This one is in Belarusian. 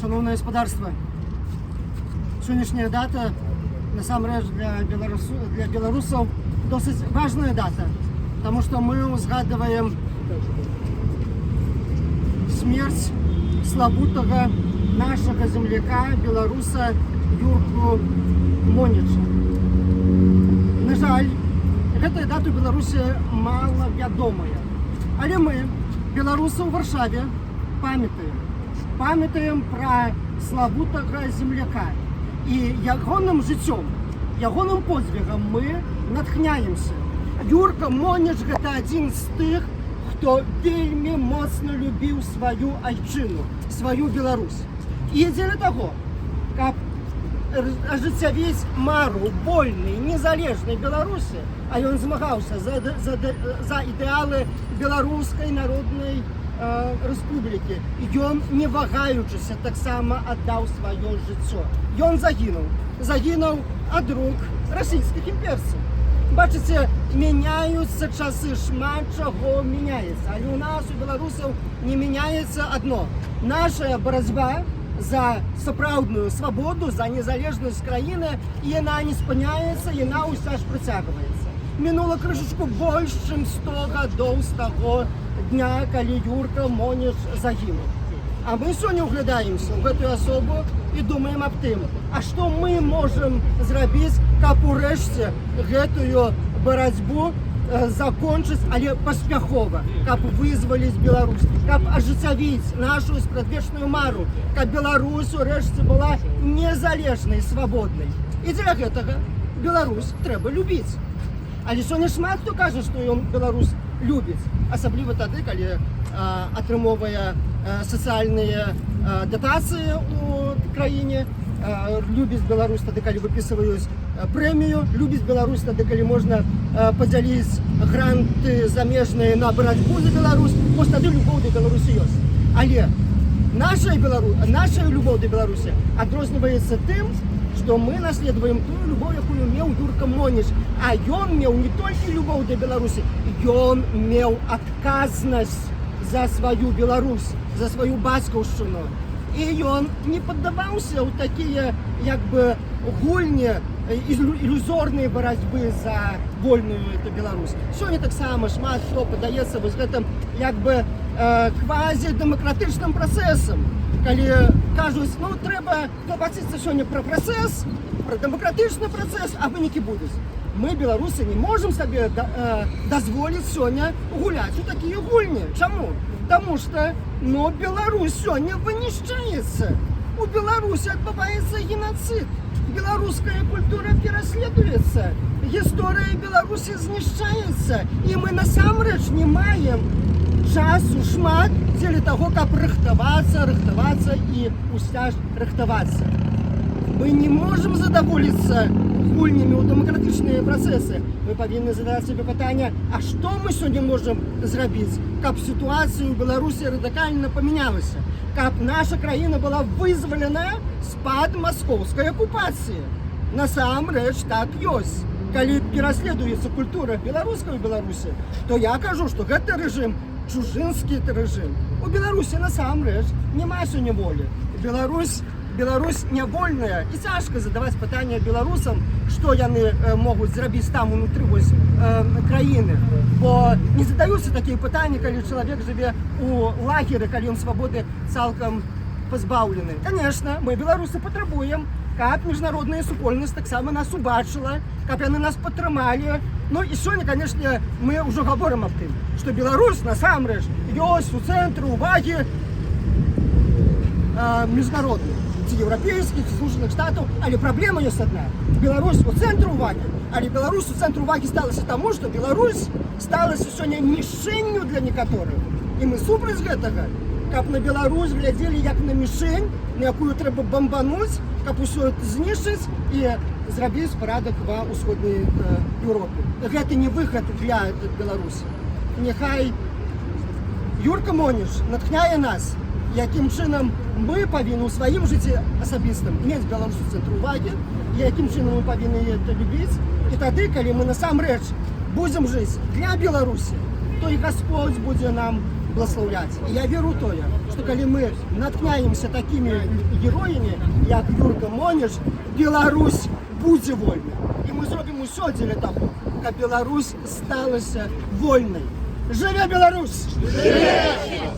Шановне господарство, сьогоднішня дата насамрэч для беларусаў досыць важная дата, тому что мы узгадываем смерть славутага нашага земляка, беларуса Юрку Моніча. На жаль, гэтая дата ў Беларусі мала вядомая, але мы, беларусы ў Варшаве, памятаем пра славутага земляка. І ягоным жыццём, ягоным подзвігам мы натхняемся. Юрка Моніч – гэта адзін з тых, хто вельмі моцна любіў сваю айчыну, сваю Беларусь. І дзеля таго, каб ажыццявіць мару вольнай, незалежнай Беларусі, а ён змагаўся за ідэалы беларускай народнай рэспублікі. Ён, не вагаючыся, таксама аддаў сваё жыццё. Ён загінуў ад рук расійскіх імперцаў. Бачыце, мяняюцца часы, шмат чаго мяняецца, але у нас, у беларусаў, не мяняецца адно. Наша барацьба за сапраўдную свабоду, за незалежнасць краіны, і яна не спыняецца, яна ўся ж працягваецца. Мінула крышачку больш, чым 100 гадоў з таго дня, калі Юрка Моніч загінуў. А мы сёння ўглядаемся ў гэтую асобу і думаем аб тым, а што мы можам зрабіць, каб урэшце гэтую барацьбу закончыць, але паспяхова, каб вызваліць Беларусь, каб ажыццявіць нашу спрадвечную мару, каб Беларусь урэшце была незалежнай, свабоднай. І дзеля гэтага Беларусь трэба любіць. Але сёння шмат хто кажа, што ён Беларусь любіць, асабліва тады, калі атрымоўвае сацыяльныя датацыі ў краіне, любіць Беларусь тады, калі выпісваюць прэмію, любіць Беларусь тады, калі можна падзяліць гранты замежныя на барацьбу за Беларусь, вось тады любоў да Беларусі ёсць. Але наша любоў да Беларусі адрозніваецца тым, што мы наследуем тую любоў, якую меў Юрка Моніч. А ён меў не толькі любоў да Беларусі, ён меў адказнасць за сваю Беларусь, за сваю бацькаўшчыну. І ён не паддаваўся ў такія, як бы, гульні, ілюзорныя барацьбы за вольную Беларусь. Сёння таксама шмат хто падаецца вось гэтым, як бы, квазідэмакратычным працэсам. Калі кажуць, ну, трэба клапаціцца сёння пра працэс, пра дэмакратычны працэс, а вынікі будуць. Мы, беларусы, не можам сабе дазволіць сёння гуляць у такія гульні. Чаму? Таму што, ну, Беларусь сёння вынішчаецца. У Беларусі адбываецца геноцид. Беларуская культура пераследуецца. Гісторыя Беларусі знішчаецца. І мы насамрэч не маем часу шмат дзеля таго, каб рыхтавацца і ўся ж рыхтавацца. Мы не можам задаволіцца гульнямі ў дэмакратычныя працэсы. Мы павінны задаць сабе пытанне, а што мы сёння можам зрабіць, каб сітуацыя ў Беларусі радыкальна памянялася, каб наша краіна была вызвалена з-пад маскоўскай акупацыі. Насамрэч так ёсць. Калі пераследуецца культура беларуская ў Беларусі, то я кажу, што гэты рэжым чужынскі рэжым. У Беларусі насамрэч няма сёння волі. Беларусь нявольная, і цяжка задаваць пытанне беларусам, што яны могуць зрабіць там унутры краіны. Бо не задаюцца такія пытанні, калі чалавек жыве ў лагеры, калі ён свабоды цалкам пазбаўлены. Канешне, мы, беларусы, патрабуем, каб міжнародная супольнасць таксама нас убачыла, каб яны нас падтрымалі. Ну і сёння, канешне, мы ўжо гаворым аб тым, што Беларусь насамрэч ёсць у цэнтры ўвагі міжнародных, ці еўрапейскіх, ці Злучаных Штатаў, але праблема ёсць адна. Беларусь у цэнтры ўвагі, але Беларусь у цэнтры ўвагі сталася таму, што Беларусь сталася сёння мішэнню для некаторых. І мы супраць гэтага, каб на Беларусь глядзелі як на мішень, на якую трэба бамбануць, каб усё знішчыць і зрабіць парадак ва ўсходняй Еўропе. Гэта не выхад для Беларусі. Няхай Юрка Моніч натхняе нас, якім чынам мы павінны ў сваім жыцці асабістым мець Беларусь у цэнтры ўвагі, якім чынам мы павінны гэта любіць. І тады, калі мы насамрэч будзем жыць для Беларусі, то і Гасподзь будзе нам благословляць. І я веру тое, што калі мы наткняемся такімі героямі, як Юрка Монеш, Беларусь будзе вольнай. І мы зробім усё дзеля таго, каб Беларусь сталася вольнай. Жыве Беларусь! Жыве!